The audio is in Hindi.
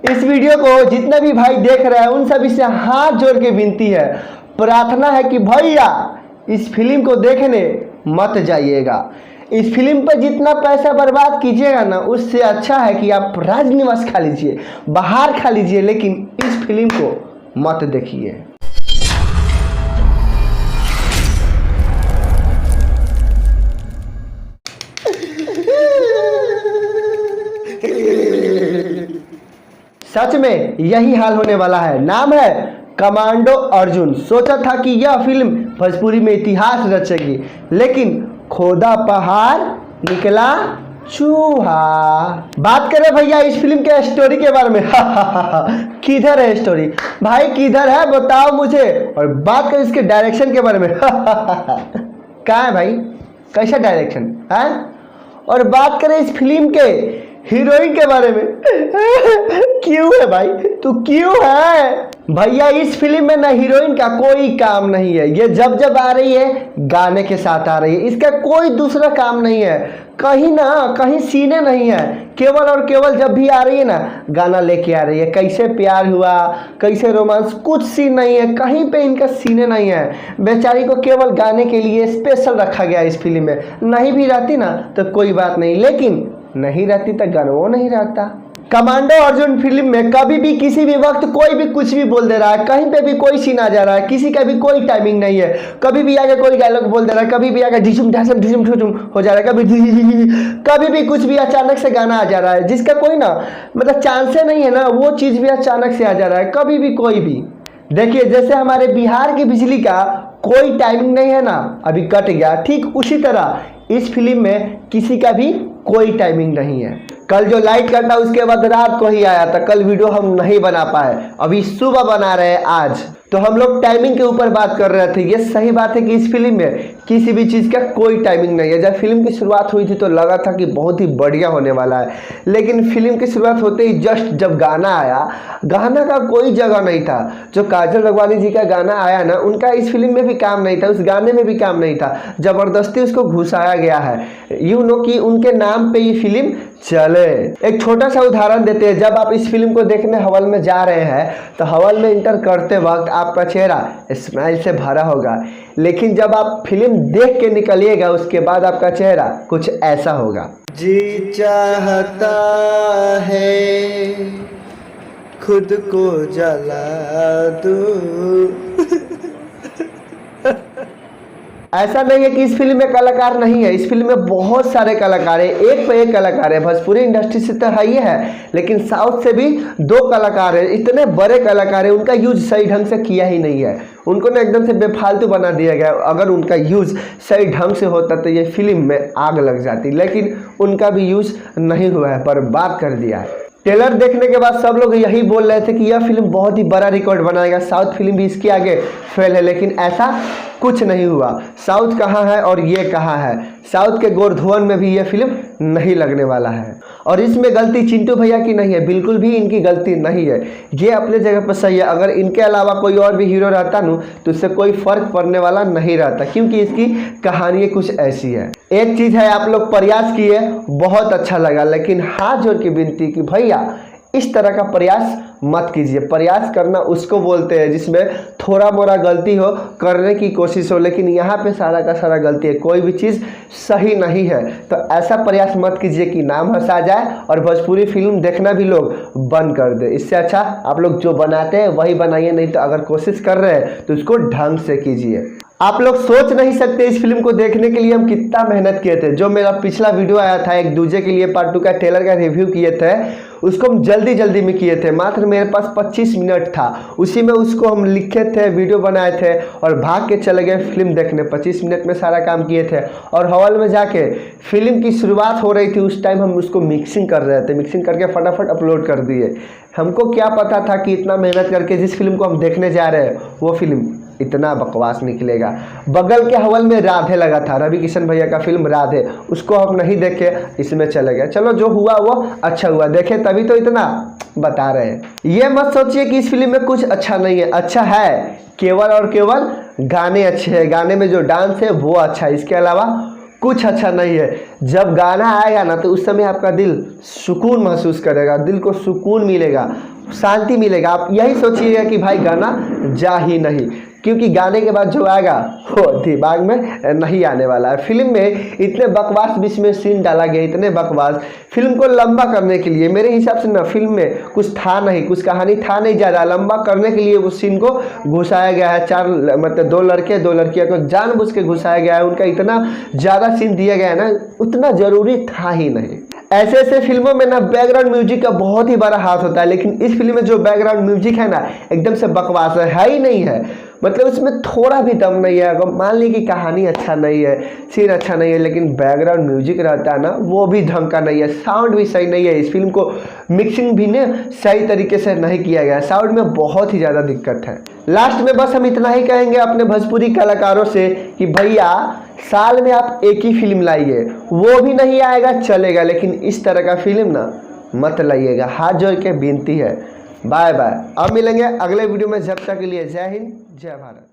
इस वीडियो को जितने भी भाई देख रहे हैं उन सभी से हाथ जोड़ के विनती है, प्रार्थना है कि भैया इस फिल्म को देखने मत जाइएगा। इस फिल्म पर जितना पैसा बर्बाद कीजिएगा ना, उससे अच्छा है कि आप राजनिवास खा लीजिए, बाहर खा लीजिए, लेकिन इस फिल्म को मत देखिए। सच में यही हाल होने वाला है। नाम है कमांडो अर्जुन। सोचा था कि यह फिल्म भोजपुरी में इतिहास रचेगी, लेकिन खोदा पहाड़ निकला चूहा। बात करें भैया इस फिल्म के स्टोरी के बारे में। किधर है स्टोरी भाई, किधर है बताओ मुझे। और बात करें इसके डायरेक्शन के बारे में। कहाँ है भाई, कैसा डायरेक्शन है। और बात करें इस फिल्म के हीरोइन के बारे में। क्यों है भाई, तू क्यों है भैया। इस फिल्म में ना हीरोइन का कोई काम नहीं है। ये जब जब आ रही है गाने के साथ आ रही है, इसका कोई दूसरा काम नहीं है। कहीं ना कहीं सीने नहीं है, केवल और केवल जब भी आ रही है ना गाना लेके आ रही है। कैसे प्यार हुआ, कैसे रोमांस, कुछ सीन नहीं है, कहीं पे इनका सीने नहीं है। बेचारी को केवल गाने के लिए स्पेशल रखा गया इस फिल्म में। नहीं भी रहती ना तो कोई बात नहीं, लेकिन नहीं रहती तो गानों नहीं रहता। कमांडो अर्जुन फिल्म में कभी भी किसी भी वक्त कोई भी कुछ भी बोल दे रहा है, कहीं पे भी कोई सीन आ जा रहा है, किसी का भी कोई टाइमिंग नहीं है। कभी भी आगे कोई डायलॉग बोल दे रहा है, कभी भी आगे ढिसुम ढासम ढिसुम ढुसुम हो जा रहा है, कभी भी कुछ भी अचानक से गाना आ जा रहा है, जिसका कोई ना मतलब चांस नहीं है ना, वो चीज़ भी अचानक से आ जा रहा है। कभी भी कोई भी देखिए, जैसे हमारे बिहार की बिजली का कोई टाइमिंग नहीं है ना, अभी कट गया, ठीक उसी तरह इस फिल्म में किसी का भी कोई टाइमिंग नहीं है। कल जो लाइट कटा उसके बाद रात को ही आया था, कल वीडियो हम नहीं बना पाए, अभी सुबह बना रहे हैं आज। तो हम लोग टाइमिंग के ऊपर बात कर रहे थे। ये सही बात है कि इस फिल्म में किसी भी चीज़ का कोई टाइमिंग नहीं है। जब फिल्म की शुरुआत हुई थी तो लगा था कि बहुत ही बढ़िया होने वाला है, लेकिन फिल्म की शुरुआत होते ही जस्ट जब गाना आया, गाना का कोई जगह नहीं था। जो काजल राघवानी जी का गाना आया ना, उनका इस फिल्म में भी काम नहीं था, उस गाने में भी काम नहीं था। जबरदस्ती उसको घुसाया गया है, यूँ नो कि उनके नाम पे ये फिल्म चले। एक छोटा सा उदाहरण देते हैं। जब आप इस फिल्म को देखने हॉल में जा रहे हैं तो हॉल में इंटर करते वक्त आपका चेहरा स्माइल से भरा होगा, लेकिन जब आप फिल्म देख के निकलिएगा उसके बाद आपका चेहरा कुछ ऐसा होगा। जी चाहता है खुद को जला दूं। ऐसा नहीं है कि इस फिल्म में कलाकार नहीं है, इस फिल्म में बहुत सारे कलाकार हैं, एक पे एक कलाकार है। भोजपुरी इंडस्ट्री से तो है ही है, लेकिन साउथ से भी 2 कलाकार हैं। इतने बड़े कलाकार हैं, उनका यूज सही ढंग से किया ही नहीं है। उनको ना एकदम से बेफालतू बना दिया गया। अगर उनका यूज सही ढंग से होता तो ये फिल्म में आग लग जाती, लेकिन उनका भी यूज नहीं हुआ है, बर्बाद कर दिया है। ट्रेलर देखने के बाद सब लोग यही बोल रहे थे कि यह फिल्म बहुत ही बड़ा रिकॉर्ड बनाएगा, साउथ फिल्म भी इसके आगे फेल है, लेकिन ऐसा कुछ नहीं हुआ। साउथ कहाँ है और ये कहाँ है। साउथ के गोरधुवन में भी यह फिल्म नहीं लगने वाला है। और इसमें गलती चिंटू भैया की नहीं है, बिल्कुल भी इनकी गलती नहीं है। ये अपने जगह पर सही है। अगर इनके अलावा कोई और भी हीरो रहता ना तो इससे कोई फर्क पड़ने वाला नहीं रहता, क्योंकि इसकी कहानी कुछ ऐसी है। एक चीज़ है, आप लोग प्रयास किए, बहुत अच्छा लगा, लेकिन हाथ जोड़ की विनती कि भैया इस तरह का प्रयास मत कीजिए। प्रयास करना उसको बोलते हैं जिसमें थोड़ा मोड़ा गलती हो, करने की कोशिश हो, लेकिन यहाँ पे सारा का सारा गलती है, कोई भी चीज़ सही नहीं है। तो ऐसा प्रयास मत कीजिए कि नाम हंसा जाए और भोजपुरी फिल्म देखना भी लोग बंद कर दे। इससे अच्छा आप लोग जो बनाते हैं वही बनाइए, नहीं तो अगर कोशिश कर रहे हैं तो उसको ढंग से कीजिए। आप लोग सोच नहीं सकते इस फिल्म को देखने के लिए हम कितना मेहनत किए थे। जो मेरा पिछला वीडियो आया था एक दूजे के लिए पार्ट 2 का ट्रेलर का रिव्यू किए थे, उसको हम जल्दी में किए थे। मात्र मेरे पास 25 मिनट था, उसी में उसको हम लिखे थे, वीडियो बनाए थे और भाग के चले गए फिल्म देखने। 25 मिनट में सारा काम किए थे और हॉल में जाके फिल्म की शुरुआत हो रही थी, उस टाइम हम उसको मिक्सिंग कर रहे थे। मिक्सिंग करके फटाफट अपलोड कर दिए। हमको क्या पता था कि इतना मेहनत करके जिस फिल्म को हम देखने जा रहे हैं वो फिल्म इतना बकवास निकलेगा। बगल के हॉल में राधे लगा था, रवि किशन भैया का फिल्म राधे, उसको हम नहीं देखे, इसमें चले गए। चलो जो हुआ वो अच्छा हुआ, देखे तभी तो इतना बता रहे हैं। ये मत सोचिए कि इस फिल्म में कुछ अच्छा नहीं है, अच्छा है, केवल और केवल गाने अच्छे हैं, गाने में जो डांस है वो अच्छा है, इसके अलावा कुछ अच्छा नहीं है। जब गाना आएगा ना तो उस समय आपका दिल सुकून महसूस करेगा, दिल को सुकून मिलेगा। शांति मिलेगा। आप यही सोचिएगा कि भाई गाना जा ही नहीं, क्योंकि गाने के बाद जो आएगा वो दिमाग में नहीं आने वाला है। फिल्म में इतने बकवास बीच में सीन डाला गया, इतने बकवास, फिल्म को लंबा करने के लिए मेरे हिसाब से ना फिल्म में कुछ था नहीं, कुछ कहानी था नहीं, ज़्यादा लंबा करने के लिए उस सीन को घुसाया गया है। मतलब दो लड़के दो लड़कियां को जानबूझ के घुसाया गया है, उनका इतना ज़्यादा सीन दिया गया है ना, उतना ज़रूरी था ही नहीं। ऐसे ऐसे फिल्मों में ना बैकग्राउंड म्यूजिक का बहुत ही बड़ा हाथ होता है, लेकिन इस फिल्म में जो बैकग्राउंड म्यूजिक है ना एकदम से बकवास है ही नहीं है। मतलब इसमें थोड़ा भी दम नहीं है। अगर मान ली कि कहानी अच्छा नहीं है, सीन अच्छा नहीं है, लेकिन बैकग्राउंड म्यूजिक रहता है ना वो भी ढंग का नहीं है, साउंड भी सही नहीं है। इस फिल्म को मिक्सिंग भी ने सही तरीके से नहीं किया गया, साउंड में बहुत ही ज़्यादा दिक्कत है। लास्ट में बस हम इतना ही कहेंगे अपने भोजपुरी कलाकारों से कि भैया साल में आप एक ही फिल्म लाइए, वो भी नहीं आएगा चलेगा, लेकिन इस तरह का फिल्म ना मत लाइएगा। हाथ जोड़ के विनती है। बाय बाय, अब मिलेंगे अगले वीडियो में। जब तक के लिए जय हिंद जय भारत।